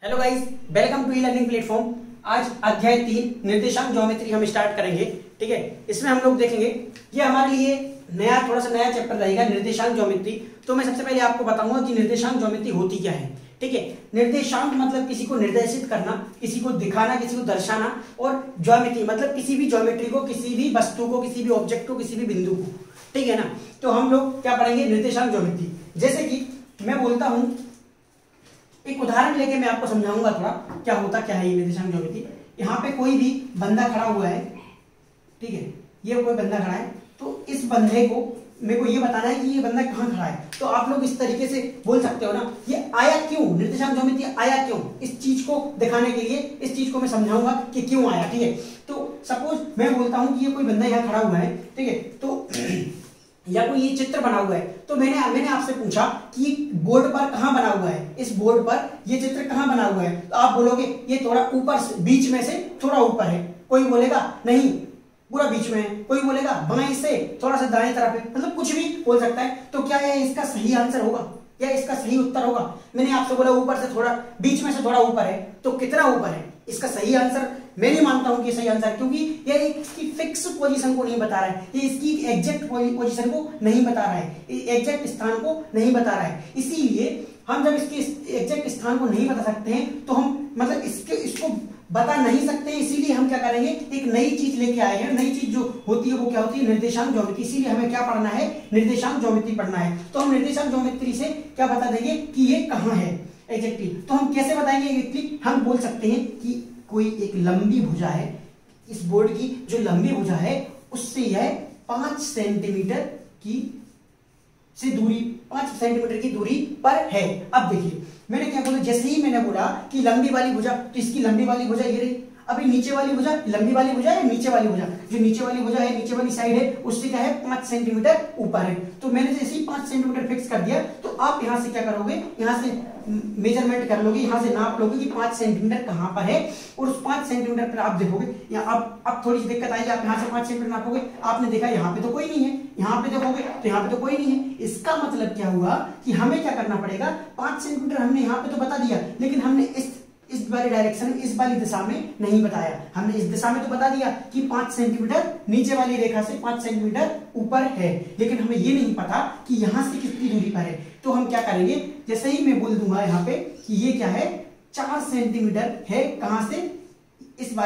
Hello guys, welcome to learning platform. आज अध्याय 3 निर्देशांक ज्योमेट्री हम स्टार्ट करेंगे। ठीक है, इसमें हम लोग देखेंगे, ये हमारे लिए थोड़ा सा नया चैप्टर रहेगा, निर्देशांक ज्योमेट्री। तो मैं सबसे पहले आपको बताऊंगा कि निर्देशांक ज्योमेट्री होती क्या है। ठीक है, निर्देशांक मतलब किसी को निर्देशित करना, किसी को दिखाना, किसी को दर्शाना, और ज्योमेट्री मतलब किसी भी ज्योमेट्री को, किसी भी वस्तु को, किसी भी ऑब्जेक्ट को, किसी भी बिंदु को। ठीक है ना। तो हम लोग क्या पढ़ेंगे, निर्देशांक ज्योमेट्री। जैसे कि मैं बोलता हूं, एक उदाहरण लेके मैं आपको समझाऊंगा थोड़ा क्या होता क्या है ये निर्देशांक ज्योमेट्री। यहाँ पे कोई भी बंदा खड़ा हुआ है, ठीक है, ये कोई बंदा खड़ा है, तो इस बंदे को मेरे को ये बताना है कि ये बंदा कहाँ खड़ा है। तो आप लोग इस तरीके से बोल सकते हो ना, ये आया क्यों, निर्देशांक ज्योमेट्री आया क्यों, इस चीज को दिखाने के लिए, इस चीज को मैं समझाऊंगा कि क्यों आया। ठीक है, तो सपोज मैं बोलता हूं कि ये कोई बंदा यहाँ खड़ा हुआ है, ठीक है, तो या कोई ये चित्र बना हुआ है, तो मैंने आपसे पूछा कि बोर्ड पर कहां बना हुआ है, इस बोर्ड पर ये चित्र कहां बना हुआ है, तो आप बोलोगे ये थोड़ा ऊपर से, बीच में से थोड़ा ऊपर है। कोई बोलेगा नहीं पूरा बीच में है, कोई बोलेगा बाएं से थोड़ा सा दाएं तरफ है, मतलब कुछ भी बोल सकता है। तो क्या ये इसका सही आंसर होगा या इसका सही उत्तर होगा? मैंने आपसे बोला ऊपर से थोड़ा, बीच में से थोड़ा ऊपर है, तो कितना ऊपर है? इसका सही आंसर मैं नहीं मानता हूं कि सही आंसर, क्योंकि ये इसकी फिक्स पोजीशन को नहीं बता रहा है, ये इसकी एग्जैक्ट पोजीशन को नहीं बता रहा है, एग्जैक्ट स्थान को नहीं बता रहा है। इसीलिए हम जब इसके एग्जैक्ट स्थान को नहीं बता सकते हैं, तो हम मतलब इसको बता नहीं सकते, इसीलिए हम क्या करेंगे, एक नई चीज लेके आए हैं। नई चीज जो होती है वो क्या होती है, निर्देशांक ज्योमेट्री। इसीलिए हमें क्या पढ़ना है, निर्देशांक ज्योमेट्री पढ़ना है। तो हम निर्देशांक ज्योमेट्री से क्या बता देंगे कि ये कहां है एग्जैक्टली। तो हम कैसे बताएंगे एग्जैक्टली? हम बोल सकते हैं कि कोई एक लंबी भुजा है, इस बोर्ड की जो लंबी भुजा है उससे यह 5 सेंटीमीटर की से दूरी, 5 सेंटीमीटर की दूरी पर है। अब देखिए मैंने क्या बोला, जैसे ही मैंने बोला कि लंबी वाली भुजा, तो इसकी लंबी वाली भुजा ये रही। अभी नीचे वाली भुजा, लंबी वाली भुजा है, नीचे वाली भुजा, जो नीचे वाली भुजा है, नीचे वाली साइड है, उससे क्या है 5 सेंटीमीटर ऊपर है। तो मैंने जैसे ही 5 सेंटीमीटर फिक्स कर दिया, तो आप यहां से क्या करोगे, यहां से मेजरमेंट कर लोगे, यहां से नाप लोगे कि 5 सेंटीमीटर कहां पर है, और उस 5 सेंटीमीटर पर आप देखोगे, यहाँ अब थोड़ी सी दिक्कत आएगी, आप यहां से 5 सेंटीमीटर नापोगे, आपने देखा यहाँ पे तो कोई नहीं है, यहाँ पे देखोगे तो यहाँ पे तो कोई नहीं है। इसका मतलब क्या हुआ कि हमें क्या करना पड़ेगा, 5 सेंटीमीटर हमने यहाँ पे तो बता दिया, लेकिन हमने इस वाली डायरेक्शन, इस वाली दिशा में नहीं बताया। हमने इस दिशा में तो बता दिया कि 5 सेंटीमीटर नीचे वाली रेखा से 5 सेंटीमीटर ऊपर है, लेकिन हमें ये नहीं पता कि यहां से कितनी दूरी पर है। तो हम क्या करेंगे, जैसे ही मैं बोल दूंगा यहाँ पे कि ये क्या है, 4 सेंटीमीटर है, कहां से, इस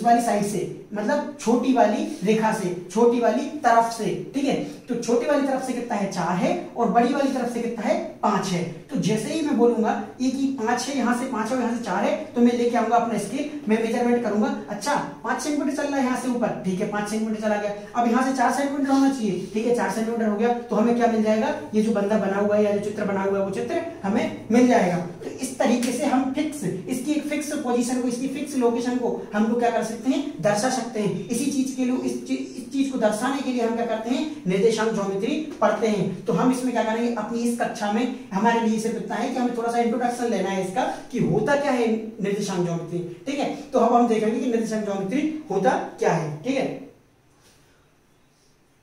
वाली साइड से, मतलब छोटी वाली रेखा से, छोटी वाली तरफ से। ठीक है, तो छोटी वाली तरफ से कितना है, 4 है, और बड़ी वाली तरफ से कितना है, 5 है। तो जैसे ही मैं बोलूंगा ये कि 5 है, यहां से 5 है, यहां से 4 है, तो मैं लेके आऊंगा अपना स्केल, मैं मेजरमेंट करूंगा। अच्छा 5 सेंटीमीटर चल रहा है यहाँ से ऊपर, ठीक है, 5 सेंटीमीटर चला गया। अब यहाँ से 4 सेंटीमीटर होना चाहिए, ठीक है, 4 सेंटीमीटर हो गया, तो हमें क्या मिल जाएगा, ये जो बंदा बना हुआ है या जो चित्र बना हुआ है वो चित्र हमें मिल जाएगा। तो इस तरीके से हम फिक्स, इसकी एक फिक्स पोजीशन को, इसकी फिक्स लोकेशन को हम लोग क्या कर सकते हैं, दर्शा सकते हैं। इसी चीज के लिए, इस चीज को दर्शाने के लिए हम क्या करते हैं, निर्देशांक ज्योमेट्री पढ़ते हैं। तो हम इसमें क्या करेंगे, अपनी इस कक्षा में हमारे लिए सिर्फ इतना है कि हमें थोड़ा सा इंट्रोडक्शन लेना है इसका, कि होता क्या है निर्देशांक ज्योमेट्री। ठीक है, तो अब हम देखेंगे कि निर्देशांक ज्योमेट्री होता क्या है। ठीक है,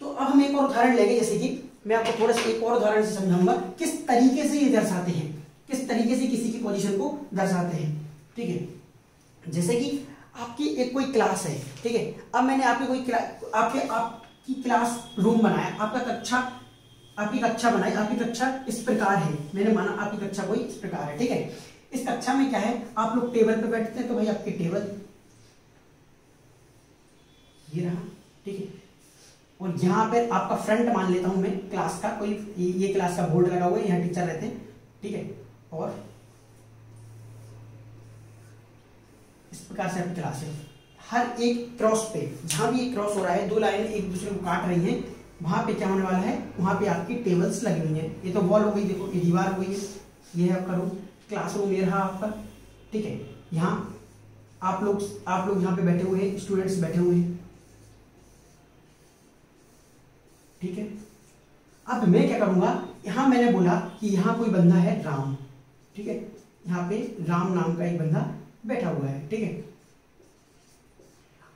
तो अब हम एक और उदाहरण लेंगे, जैसे कि मैं आपको थोड़ा सा एक और उदाहरण से समझाऊंगा किस तरीके से ये दर्शाते हैं, किस तरीके से किसी की पोजीशन को दर्शाते हैं। ठीक है, जैसे कि आपकी एक कोई क्लास है, ठीक है, अब मैंने आपकी क्लास रूम बनाया, आपकी कक्षा बनाई, आपकी कक्षा इस प्रकार है, मैंने माना आपकी कक्षा कोई इस प्रकार है। ठीक है, इस कक्षा में क्या है, आप लोग टेबल पे बैठते हैं, तो भाई आपकी टेबल ये रहा, ठीक है, और यहां पर आपका फ्रंट मान लेता हूं मैं क्लास का, कोई ये क्लास का बोर्ड लगा हुआ है, यहाँ टीचर रहते हैं, ठीक है, और इस प्रकार से आपकी क्लास है। हर एक क्रॉस पे, जहां भी एक क्रॉस हो रहा है, 2 लाइनें एक दूसरे को काट रही हैं, वहां पे क्या होने वाला है, वहां पे आपकी टेबल्स लगी हुई हैं। ये तो वॉल हो गई, देखो ये दीवार हो गई है, ये है आपका रूम, क्लासरूम ये रहा आपका। ठीक है, यहाँ आप लोग यहाँ पे बैठे हुए हैं, स्टूडेंट्स बैठे हुए हैं। ठीक है, अब मैं क्या करूंगा, यहां मैंने बोला कि यहाँ कोई बंदा है राम, ठीक है, यहाँ पे राम नाम का एक बंदा बैठा हुआ है। ठीक है,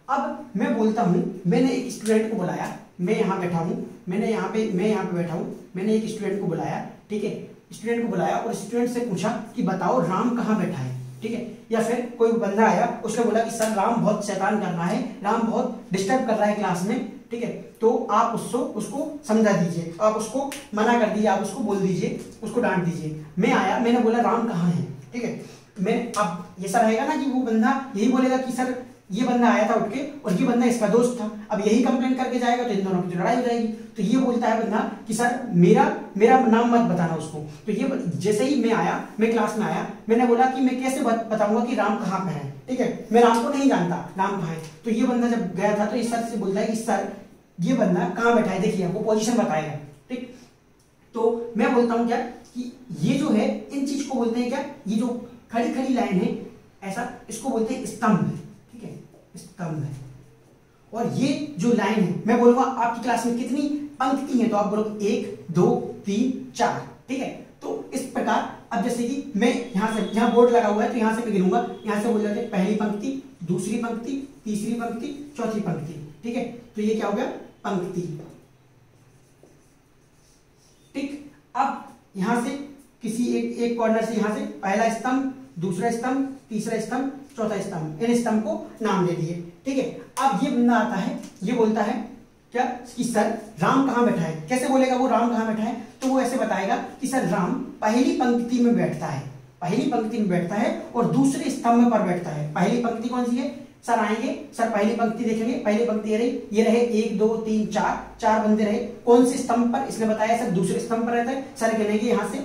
अब मैं बोलता हूं, मैंने एक स्टूडेंट को बुलाया, मैं यहां बैठा हूं, मैं यहां पे बैठा हूं, मैंने एक स्टूडेंट को बुलाया, ठीक है, स्टूडेंट को बुलाया और स्टूडेंट से पूछा कि बताओ राम कहां बैठा है। ठीक है। या फिर कोई बंदा आया, उसने बोला कि सर राम बहुत शैतान कर रहा है, राम बहुत डिस्टर्ब कर रहा है क्लास में, ठीक है, तो आप उसको समझा दीजिए, आप उसको मना कर दीजिए, आप उसको बोल दीजिए, उसको डांट दीजिए। मैं आया, मैंने बोला राम कहाँ है, ठीक है, मैं अब ये सर रहेगा ना कि वो बंदा यही बोलेगा कि सर ये बंदा आया था उठ के और ये बंदा इसका दोस्त था, अब यही कंप्लेंट करके जाएगा तो इन दोनों की लड़ाई हो जाएगी। तो ये बोलता है बंदा कि सर मेरा नाम मत बताना उसको। तो ये जैसे ही मैं आया, मैं क्लास में आया, मैंने बोला कि मैं कैसे बताऊंगा कि राम कहाँ पे है, ठीक है, मैं राम को नहीं जानता, राम कहाँ है। तो ये बंदा जब गया था तो इस सर से बोलता है कि सर ये बंदा कहाँ बैठा है, देखिए वो पोजीशन बताएगा, ठीक। तो मैं बोलता हूँ क्या कि ये जो है इन चीज को बोलते हैं क्या, ये जो खड़ी खड़ी लाइन है ऐसा, इसको बोलते हैं स्तंभ, ठीक है, स्तंभ है। और ये जो लाइन है, मैं बोलूंगा आपकी क्लास में कितनी पंक्ति है, तो आप बोलोगे 1 2 3 4, ठीक है। तो इस प्रकार अब जैसे कि मैं यहां से, यहां बोर्ड लगा हुआ है तो यहां से मैं गिनूंगा, यहां से बोल जाते हैं पहली पंक्ति, दूसरी पंक्ति, तीसरी पंक्ति, चौथी पंक्ति, ठीक है। तो ये क्या हो गया, पंक्ति, ठीक। अब यहां से किसी एक कॉर्नर से, यहां से पहला स्तंभ, दूसरा स्तंभ, तीसरा स्तंभ, चौथा स्तंभ, इन स्तंभ को नाम दे दिए, ठीक है। अब ये बंदा आता है, ये बोलता है क्या कि सर राम कहां बैठा है, कैसे बोलेगा वो राम कहां बैठा है, तो वो ऐसे बताएगा कि सर राम पहली पंक्ति में बैठता है, पहली पंक्ति में बैठता है और दूसरे स्तंभ पर बैठता है। पहली पंक्ति कौन सी है, सर आएंगे, सर पहली पंक्ति देखेंगे, पहली पंक्ति ये रहे 1 2 3 4 बंदे रहे, कौन से स्तंभ पर, इसने बताया सर दूसरे स्तंभ पर रहता है। सर गिनेंगे यहां से,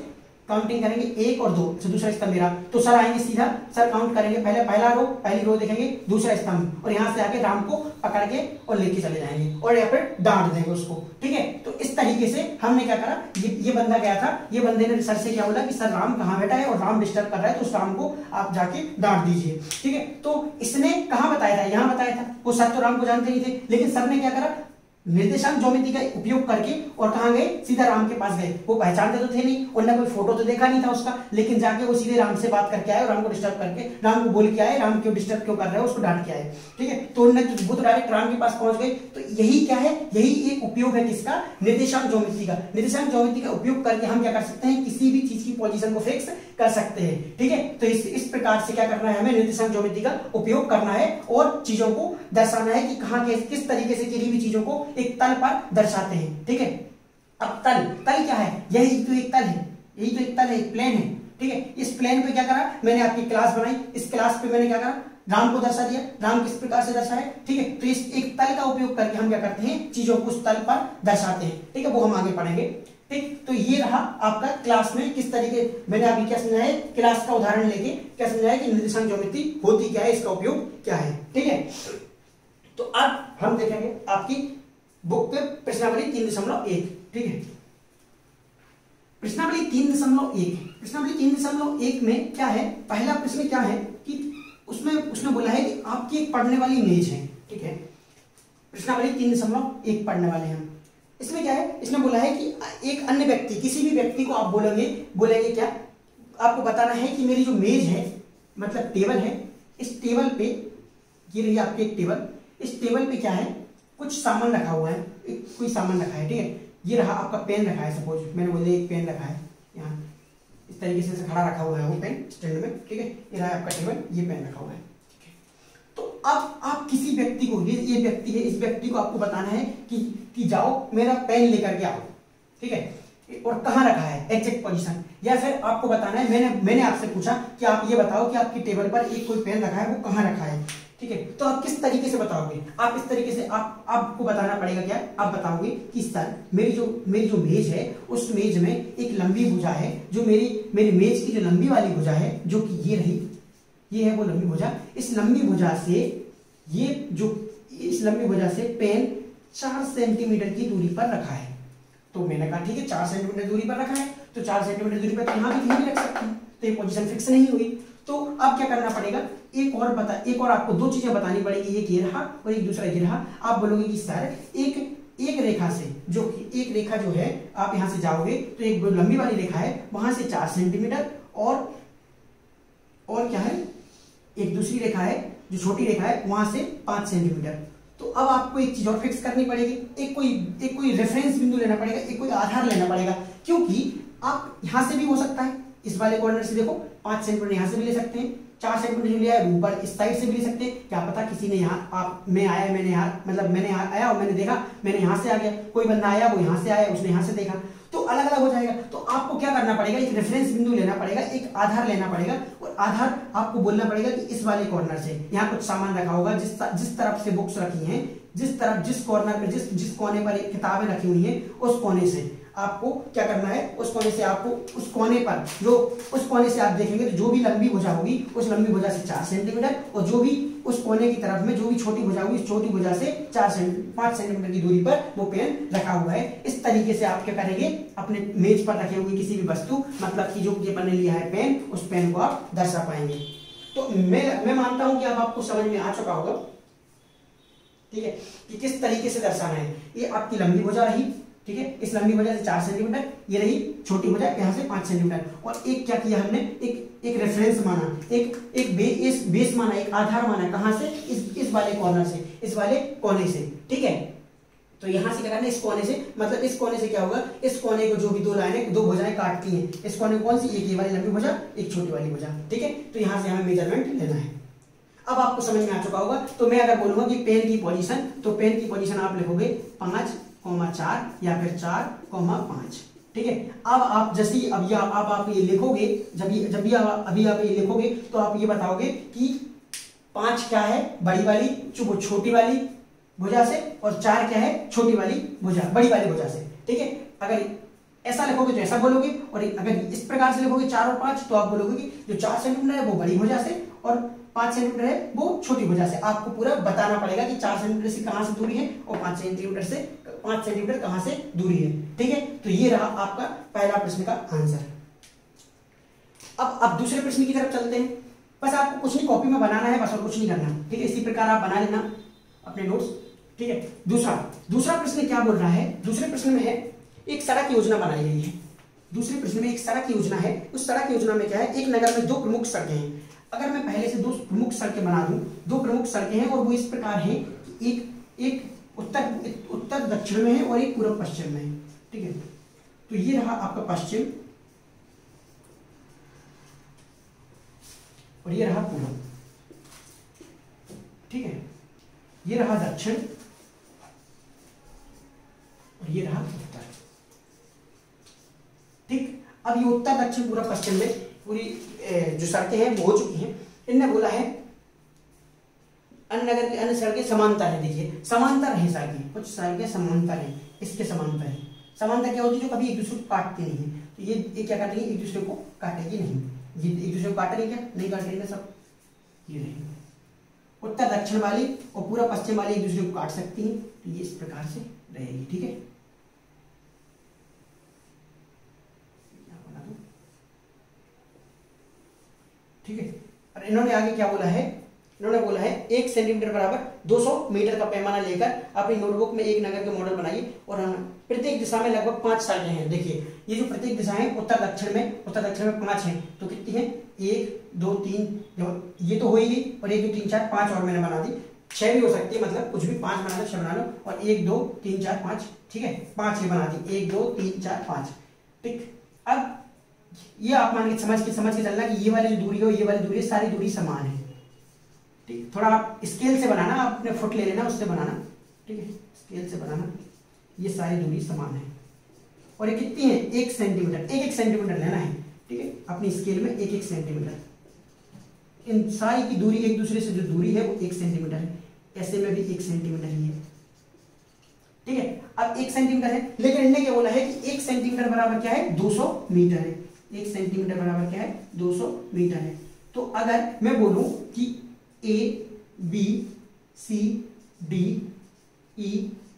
काउंटिंग करेंगे 1 और 2, दूसरा स्तंभ मेरा, तो सर आएंगे सीधा, सर काउंट करेंगे, पहली रो देखेंगे, दूसरा स्तंभ, और यहां से आके राम को पकड़ के और लेके चले जाएंगे और यहाँ पर डांट देंगे उसको, ठीक है। तो इस तरीके से हमने क्या करा, ये बंदा गया था, ये बंदे ने सर से क्या बोला कि सर राम कहाँ बैठा है और राम डिस्टर्ब कर रहा है, तो उस राम को आप जाके डांट दीजिए, ठीक है। तो इसने कहाँ बताया था, यहाँ बताया था, वो सर तो राम को जानते नहीं थे, लेकिन सर ने क्या करा, निर्देशांक ज्योमेट्री का उपयोग करके और कहां गए, सीधा राम के पास गए। वो पहचानते तो थे नहीं, उन्होंने कोई फोटो तो देखा नहीं था उसका, लेकिन जाके वो सीधे राम से बात करके आए और राम को डिस्टर्ब करके, राम को बोल के आए, राम क्यों डिस्टर्ब क्यों कर रहे हो, उसको डांट के आए, ठीक है। तो उन्होंने वो तो डायरेक्ट राम के पास पहुंच गए। तो यही क्या है, यही एक उपयोग है किसका, निर्देशांक ज्योमेट्री का। निर्देशांक ज्योमेट्री का उपयोग करके हम क्या कर सकते हैं, किसी भी चीज की पोजीशन को फिक्स कर सकते हैं, ठीक है। तो इस प्रकार से क्या करना है, हमें निर्देशांक ज्योमेट्री का उपयोग करना है और चीजों को दर्शाना है कि कहां किस तरीके से किसी भी चीजों को एक तल पर दर्शाते हैं, ठीक है। अब तल क्या है, यही तो एक तल है, यही तो एक तल है, एक प्लेन है, ठीक है। इस प्लेन पे क्या करा, मैंने आपकी क्लास बनाई, इस क्लास पे मैंने क्या करा, राम को दर्शा दिया, राम किस प्रकार से दर्शाए, ठीक है। तो इस एक तल का उपयोग करके हम क्या करते हैं, चीजों को उस तल पर दर्शाते हैं, ठीक है, वो हम आगे पढ़ेंगे, ठीक। तो ये रहा आपका क्लास में किस तरीके, मैंने अभी क्या समझाया, क्लास का उदाहरण लेके क्या समझाया कि निर्देशांक ज्योमेट्री होती क्या है, इसका उपयोग क्या है, ठीक है। तो अब हम देखेंगे आपकी बुक पे प्रश्नावली 3.1, ठीक है। प्रश्नावली 3.1 में क्या है, पहला प्रश्न क्या है कि उसमें उसने बोला है कि आपकी एक पढ़ने वाली इमेज है, ठीक है। प्रश्नावली 3.1 पढ़ने वाले हैं हम। इसमें क्या है, इसने बोला है कि एक अन्य व्यक्ति, किसी भी व्यक्ति को आप बोलेंगे क्या, आपको बताना है कि मेरी जो मेज है, मतलब टेबल है, इस टेबल पे, ये रही आपकी एक टेबल, इस टेबल पे क्या है, कुछ सामान रखा हुआ है, कोई सामान रखा है, ठीक है। ये रहा आपका पेन रखा है, सपोज मैंने बोला एक पेन रखा है, यहाँ इस तरीके से खड़ा रखा हुआ है वो पेन स्टैंड में, ठीक है। ये रहा आपका टेबल, ये पेन रखा हुआ है, ठीक है। तो अब आप किसी व्यक्ति को, ये व्यक्ति है, इस व्यक्ति को आपको बताना है कि जाओ मेरा पेन लेकर के आओ, ठीक है, और कहाँ रखा है, एग्जैक्ट पोजीशन। या फिर आपको बताना है, मैंने आपसे पूछा कि आप ये बताओ कि आपकी टेबल पर एक कोई पेन रखा है, वो कहाँ रखा है, ठीक है। तो आप किस तरीके से बताओगे, आप इस तरीके से आपको बताना पड़ेगा क्या, आप बताओगे कि सर मेरी जो मेज है, उस मेज में एक लंबी भुजा है, जो मेरी मेज की जो लंबी वाली भुजा है, जो कि ये रही, ये है वो लंबी भुजा, इस लंबी भुजा से पेन 4 सेंटीमीटर की दूरी पर रखा है। तो मैंने कहा ठीक है, 4 सेंटीमीटर दूरी पर रखा है, तो 4 सेंटीमीटर दूरी पर तो यहाँ भी कहीं भी रख सकते हैं, तो ये पोजीशन फिक्स नहीं हुई। तो अब क्या करना पड़ेगा, एक और आपको 2 चीजें बतानी पड़ेगी, एक ये रहा और एक दूसरा ये रहा। आप बोलोगे कि सर एक रेखा से, जो कि एक रेखा जो है, आप यहां से जाओगे तो एक लंबी वाली रेखा है, वहां से 4 सेंटीमीटर और क्या है, एक दूसरी रेखा है जो छोटी रेखा है, वहां से 5 सेंटीमीटर। तो अब आपको एक चीज और फिक्स करनी पड़ेगी, एक कोई रेफरेंस बिंदु लेना पड़ेगा, एक कोई आधार लेना पड़ेगा, क्योंकि आप यहां से भी हो सकता है, इस वाले कॉर्नर से देखो 5 सेंटीमीटर यहां से भी ले सकते हैं, 4 सेंटीमीटर लिया है, ऊपर इस साइड से भी ले सकते हैं, क्या पता किसी ने यहाँ आप मैं आया मैंने यहाँ मतलब मैंने यहाँ आया और मैंने देखा मैंने यहाँ से आ गया, कोई बंदा आया वो यहाँ से आया उसने यहाँ से देखा, तो अलग अलग हो जाएगा। तो आपको क्या करना पड़ेगा, एक रेफरेंस बिंदु लेना पड़ेगा, एक आधार लेना पड़ेगा और आधार आपको बोलना पड़ेगा कि इस वाले कॉर्नर से यहाँ कुछ सामान रखा होगा, जिस तरफ से बुक्स रखी हैं, जिस तरफ जिस कॉर्नर पे जिस कोने पर किताबें रखी हुई हैं उस कोने से आपको क्या करना है, उस कोने से आपको उस कोने पर जो उस कोने से आप देखेंगे तो जो भी लंबी भुजा होगी उस लंबी भुजा से 4 सेंटीमीटर और जो भी उस कोने की तरफ में जो भी छोटी भुजा होगी उस छोटी भुजा से 5 सेंटीमीटर की दूरी पर वो पेन रखा हुआ है। इस तरीके से आप क्या करेंगे, अपने मेज पर रखे हुए किसी भी वस्तु मतलब कि जो ये मैंने लिया है पेन, उस पेन को आप दर्शा पाएंगे। तो मैं मानता हूं कि अब आपको समझ में आ चुका होगा, ठीक है, कि किस तरीके से दर्शाना है। ये आपकी लंबी भुजा रही, ठीक है, इस लंबी भुजा से 4 सेंटीमीटर, ये रही छोटी भुजा यहाँ से 5 सेंटीमीटर, और एक क्या किया हमने, एक रेफरेंस माना, एक बेस माना, एक आधार माना, कहां से, इस वाले कॉर्नर से, इस वाले कोने से, ठीक है। तो यहां से क्या करना है, इस कोने से, मतलब इस कोने से क्या होगा, इस कोने को जो भी दो लाइनें दो भुजाएं काटती हैं, इस कोने को कौन सी, एक ये वाली लंबी भुजा, एक छोटी वाली भुजा, ठीक है। तो यहां से हमें मेजरमेंट लेना है। अब आपको समझ में आ चुका होगा। तो मैं अगर बोलूंगा कि पेन की पोजीशन, तो पेन की पोजीशन आप लिखोगे 5,4 या फिर 4,5, ठीक है। अब आप जैसे ही अब आप ये लिखोगे, अभी आप ये लिखोगे तो आप ये बताओगे कि 5 क्या है, बड़ी वाली छोटी वाली भुजा से, और 4 क्या है, छोटी वाली भुजा बड़ी वाली भुजा से, ठीक है। अगर ऐसा लिखोगे तो ऐसा बोलोगे, और अगर इस प्रकार से लिखोगे 4 और 5 तो आप बोलोगे कि जो 4 सेंटीमीटर है वो बड़ी भुजा से और 5 सेंटीमीटर है वो छोटी भुजा से। आपको पूरा बताना पड़ेगा कि 4 सेंटीमीटर से कहां से दूरी है और 5 सेंटीमीटर कहां से दूरी है, ठीक है। तो ये रहा आपका पहला प्रश्न का आंसर। अब दूसरे प्रश्न की तरफ चलते हैं। बस आपको कुछ नहीं कॉपी में बनाना है, बस और कुछ नहीं करना, ठीक है। इसी प्रकार आप बना लेना अपने नोट्स, ठीक है। दूसरा प्रश्न क्या बोल रहा है, दूसरे प्रश्न में है एक सड़क योजना बनाई गई है। दूसरे प्रश्न में एक सड़क योजना है। उस सड़क योजना में क्या है, एक नगर में 2 प्रमुख सड़कें हैं। अगर मैं पहले से 2 प्रमुख सड़कें बना दूं, 2 प्रमुख सड़कें हैं और वो इस प्रकार है कि एक उत्तर दक्षिण में है और एक पूर्व पश्चिम में है, ठीक है। तो ये रहा आपका पश्चिम और ये रहा पूर्व, ठीक है। ये रहा दक्षिण और ये रहा उत्तर, ठीक। अब ये उत्तर दक्षिण पूर्व पश्चिम में पूरी जो सड़कें हैं वो हो चुकी हैं। इनने बोला है अन्य नगर की अन्य सड़कें समांतर है। देखिए समांतर है सड़कें, कुछ सड़कें समांतर हैं, इसके समांतर है। समांतर क्या होती है, जो कभी एक दूसरे को काटती नहीं है। तो ये क्या काटेगी, एक दूसरे को काटेगी नहीं, ये एक दूसरे को काटेगी क्या, नहीं काटेगी ना, सब ये रहेगी। उत्तर दक्षिण वाली और पूरा पश्चिम वाली एक दूसरे को काट सकती हैं, तो ये इस प्रकार से रहेगी, ठीक है। ठीक है। और इन्होंने आगे क्या बोला है, इन्होंने बोला है 1 सेंटीमीटर बराबर 200 मीटर का पैमाना लेकर अपनी नोटबुक में एक नगर के मॉडल बनाइए और प्रत्येक दिशा में लगभग 5 सड़कें हैं। देखिए ये जो प्रत्येक दिशा है उत्तर दक्षिण में 5 हैं, तो कितनी है, 1 2 3, ये तो हो ही गई, और 1 2 3 4 5 और मैंने बना दी, 6 भी हो सकती है, मतलब कुछ भी 5 बना लो, 6 बना लो, और 1 2 3 4 5, ठीक है, 5 ये बना दी, 1 2 3 4 5, ठीक। अब ये आप मान के समझ के चलना कि ये वाली जो दूरी है ये वाली दूरी, सारी दूरी समान है, ठीक। थोड़ा आप स्केल से बनाना, आप अपने फुट ले लेना, उससे बनाना, ठीक है, स्केल से बनाना, ये सारी दूरी समान है। और ये कितनी है, 1 सेंटीमीटर, 1 सेंटीमीटर लेना है, ठीक है, अपनी स्केल में 1 सेंटीमीटर। इन सारी की दूरी एक दूसरे से जो दूरी है वो 1 सेंटीमीटर है, ऐसे में भी 1 सेंटीमीटर ही है, ठीक है। अब 1 सेंटीमीटर है, लेकिन इन्होंने क्या बोला है कि 1 सेंटीमीटर बराबर क्या है, 200 मीटर है। 1 सेंटीमीटर बराबर क्या है, 200 मीटर है। तो अगर मैं बोलूं कि A B C D E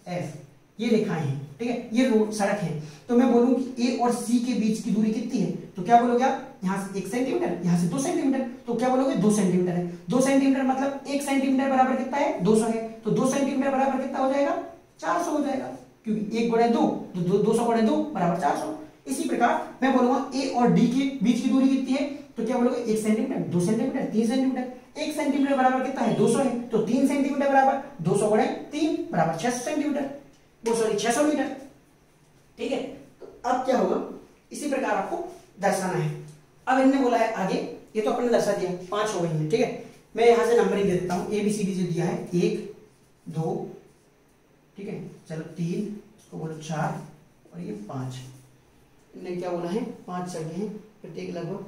F ये रेखाएं हैं, ठीक है, ये रोड सड़क है, तो मैं बोलूं कि A और C के बीच की दूरी कितनी है, तो क्या बोलोगे आप, यहां से 1 सेंटीमीटर, यहां से 2 सेंटीमीटर, तो क्या बोलोगे 2 सेंटीमीटर है। 2 सेंटीमीटर मतलब 1 सेंटीमीटर बराबर कितना है, 200 है, तो 2 सेंटीमीटर बराबर कितना हो जाएगा, 400 हो जाएगा, क्योंकि 1 गुणे 2 तो 200 गुणे 2 बराबर 400। इसी प्रकार मैं बोलूंगा A और D के बीच की दूरी कितनी है, तो क्या बोलोगे 1 सेंटीमीटर, 2 सेंटीमीटर, 3 सेंटीमीटर। 1 सेंटीमीटर बराबर कितना है, 200 है, तो 3 सेंटीमीटर बराबर 200 गुणे 3 बराबर 600 सेंटीमीटर, वो सॉरी 600 मीटर, ठीक है। तो अब क्या होगा, इसी प्रकार आपको दर्शाना है। अब इन्होंने बोला है आगे ये तो अपने दर्शा दिया, 5 हो गई हैं, ठीक है। मैं यहाँ से नंबरिंग दे देता हूँ, ABCD जो दिया है 1 2, ठीक है, चलो 3, इसको बोलो 4 और ये 5। इन्हें क्या बोला है, 5 संख्या हैं, प्रत्येक लगभग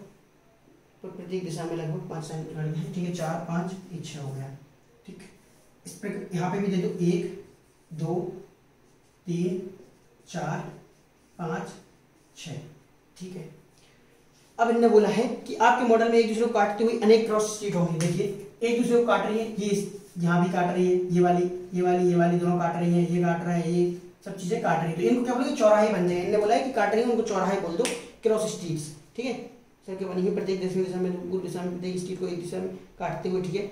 तो प्रत्येक दिशा में लगभग 5 संख्या हैं, ठीक है। 4 5 ये 6 हो गया, ठीक। इस पर यहाँ पे भी दे दो 1 2 3 4 5 6, ठीक है। अब इन्होंने बोला है कि आपके मॉडल में एक दूसरे को काटती हुई अनेक क्रॉस स्ट्रीट होंगी। देखिए एक दूसरे को काट रही है, ये यहाँ भी काट रही है, ये वाली दोनों काट रही है, ये काट रहा है, ये सब चीजें काट रही है, तो इनको क्या बोलोगे, चौराहे बन जाएंगे। इन्होंने बोला है कि काट रही है उनको चौराहे बोल दो, क्रॉस स्ट्रीट्स, ठीक है। सर बनी हुई प्रत्येक दिशा में पूर्व दिशा में प्रत्येक स्ट्रीट को एक दिशा में काटते हुए, ठीक है।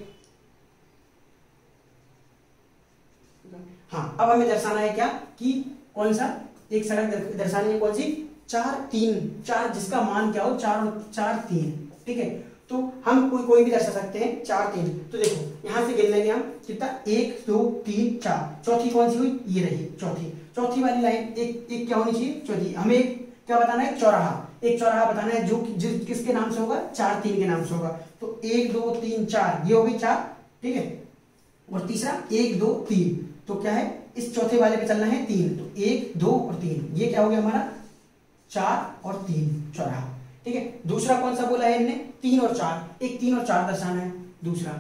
हाँ, अब हमें दर्शाना है क्या कि कौन सा एक सड़क दर्शानी है, कौन सी, 4 3 4, जिसका मान क्या हो 4 और 4 3, ठीक है। तो हम कोई भी दर्शा सकते हैं 4 3। तो देखो यहाँ से गिन लेंगे हम कितना, 1 2 3 4, चौथी कौन सी हुई, ये रही चौथी वाली लाइन, एक क्या होनी चाहिए, चौथी। हमें क्या बताना है, एक चौराहा बताना है जो किसके नाम से होगा, 4 3 के नाम से होगा। तो 1 2 3 4, ये हो गई 4, ठीक है। और तीसरा 1 2 3, तो क्या है, इस चौथे वाले पे चलना है 3, तो 1 2 और 3, ये क्या हो गया हमारा 4 और 3 चौराहा, ठीक है। दूसरा कौन सा बोला है इनने, 3 और 4, एक 3 और 4 दर्शाना है, दूसरा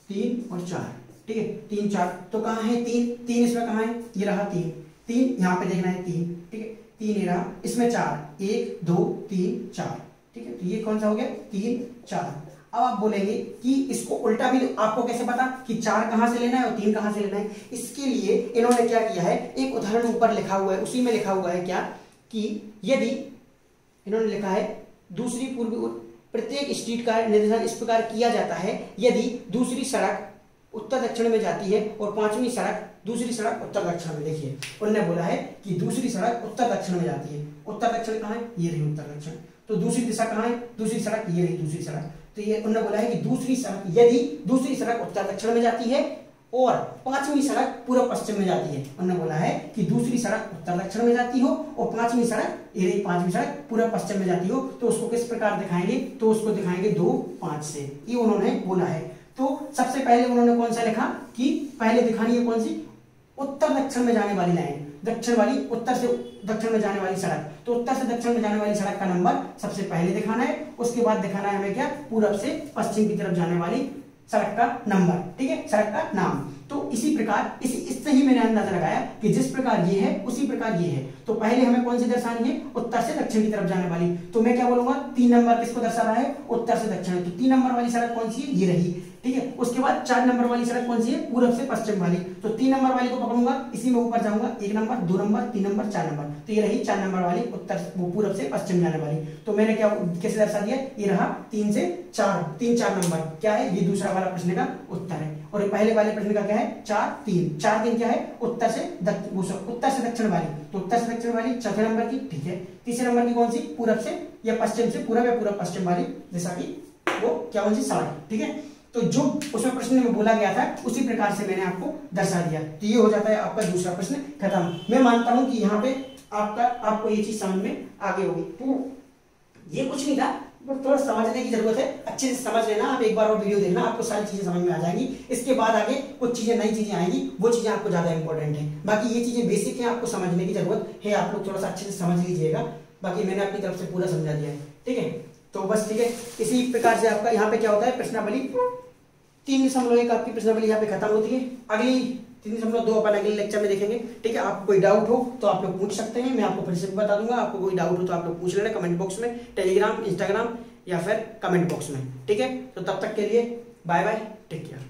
3 और 4, ठीक है। 3 4 तो कहाँ है, 3 इसमें कहाँ है, ये रहा 3 यहाँ पे देखना है 3, ठीक है। 3 ये रहा, इसमें 4, 1 2 3 4, ठीक है। तो ये कौन सा हो गया, 3 4। अब आप बोलेंगे कि इसको उल्टा भी आपको कैसे पता कि 4 कहां से लेना है और 3 कहां से लेना है। इसके लिए इन्होंने क्या किया है, एक उदाहरण ऊपर लिखा हुआ है, उसी में लिखा हुआ है क्या कि यदि इन्होंने लिखा है दूसरी पूर्वी प्रत्येक स्ट्रीट का निर्देशन इस प्रकार किया जाता है, यदि दूसरी सड़क उत्तर दक्षिण में जाती है और पांचवी सड़क दूसरी सड़क उत्तर दक्षिण में। देखिए उन्होंने बोला है कि दूसरी सड़क उत्तर दक्षिण में जाती है, उत्तर दक्षिण कहाँ है, ये रही उत्तर दक्षिण। तो दूसरी दिशा कहाँ है, दूसरी सड़क ये रही दूसरी सड़क। तो ये उन्होंने बोला है कि दूसरी सड़क, यदि दूसरी सड़क उत्तर दक्षिण में जाती है और पांचवी सड़क पूर्व पश्चिम में जाती है, उन्होंने बोला है कि दूसरी सड़क उत्तर दक्षिण में जाती हो और पांचवी सड़क, ये रही पांचवी सड़क पूर्व पश्चिम में जाती हो, तो उसको किस प्रकार दिखाएंगे, तो उसको दिखाएंगे 2 5 से, ये उन्होंने बोला है। तो सबसे पहले उन्होंने कौन सा लिखा कि पहले दिखानी है कौन सी, उत्तर दक्षिण में जाने वाली लाइन, दक्षिण वाली उत्तर से दक्षिण में जाने वाली सड़क। तो उत्तर से दक्षिण में जाने वाली सड़क का नंबर सबसे पहले दिखाना है, उसके बाद दिखाना है हमें क्या, पूरब से पश्चिम की तरफ जाने वाली सड़क का नंबर, ठीक है, सड़क का नाम। तो इसी प्रकार इससे ही मैंने अंदाजा लगाया कि जिस प्रकार ये है उसी प्रकार ये है। तो पहले हमें कौन सी दर्शानी है, उत्तर से दक्षिण की तरफ जाने वाली। तो मैं क्या बोलूंगा, 3 नंबर किसको दर्शा रहा है, उत्तर से दक्षिण। तो 3 नंबर वाली सड़क कौन सी है, ये रही, ठीक है। उसके बाद 4 नंबर वाली सड़क कौन सी है, पूरब से पश्चिम वाली। तो 3 नंबर वाली को पकड़ूंगा, इसी में ऊपर जाऊंगा, 1 नंबर 2 नंबर 3 नंबर 4 नंबर। तो ये रही 4 नंबर वाली उत्तर वो पूरब से पश्चिम जाने वाली। तो मैंने क्या कैसे दर्शा दिया, ये रहा 3 से 4, 3 4 नंबर क्या है, ये दूसरा वाला प्रश्न का उत्तर है। और पहले वाले प्रश्न का क्या है, 4 3 4 3 क्या है, उत्तर से दक्षिण वाली। तो उत्तर से दक्षिण वाली चौथे नंबर की, ठीक है। तीसरे नंबर की कौन सी, पूरब से या पश्चिम से, पूरब या पूरब पश्चिम वाली दिशा की वो क्या कौन सी सड़क, ठीक है। तो जो उसमें प्रश्न में बोला गया था उसी प्रकार से मैंने आपको दर्शा दिया। तो ये हो जाता है आपका दूसरा प्रश्न खत्म। मैं मानता हूं कि यहाँ पे आपको ये चीज समझ में आगे होगी। तो ये कुछ नहीं था, बस थोड़ा समझने की जरूरत है, अच्छे से समझ लेना। आप एक बार और वीडियो देखना, आपको सारी चीजें समझ में आ जाएंगी। इसके बाद आगे कुछ चीजें नई चीजें आएंगी, वो चीजें आपको ज्यादा इंपॉर्टेंट है। बाकी ये चीजें बेसिक है, आपको समझने की जरूरत है, आप लोग थोड़ा सा अच्छे से समझ लीजिएगा। बाकी मैंने अपनी तरफ से पूरा समझा दिया है, ठीक है। तो बस ठीक है, इसी प्रकार से आपका यहाँ पे क्या होता है, प्रश्नावली 3.1 आपकी प्रश्नावली यहाँ पे खत्म होती है। अगली 3.2 अपन अगले लेक्चर में देखेंगे, ठीक है। आपको कोई डाउट हो तो आप लोग पूछ सकते हैं, मैं आपको फिर से बता दूंगा। आपको कोई डाउट हो तो आप लोग पूछ लेना कमेंट बॉक्स में, टेलीग्राम, इंस्टाग्राम या फिर कमेंट बॉक्स में, ठीक है। तो तब तक के लिए बाय बाय, टेक केयर।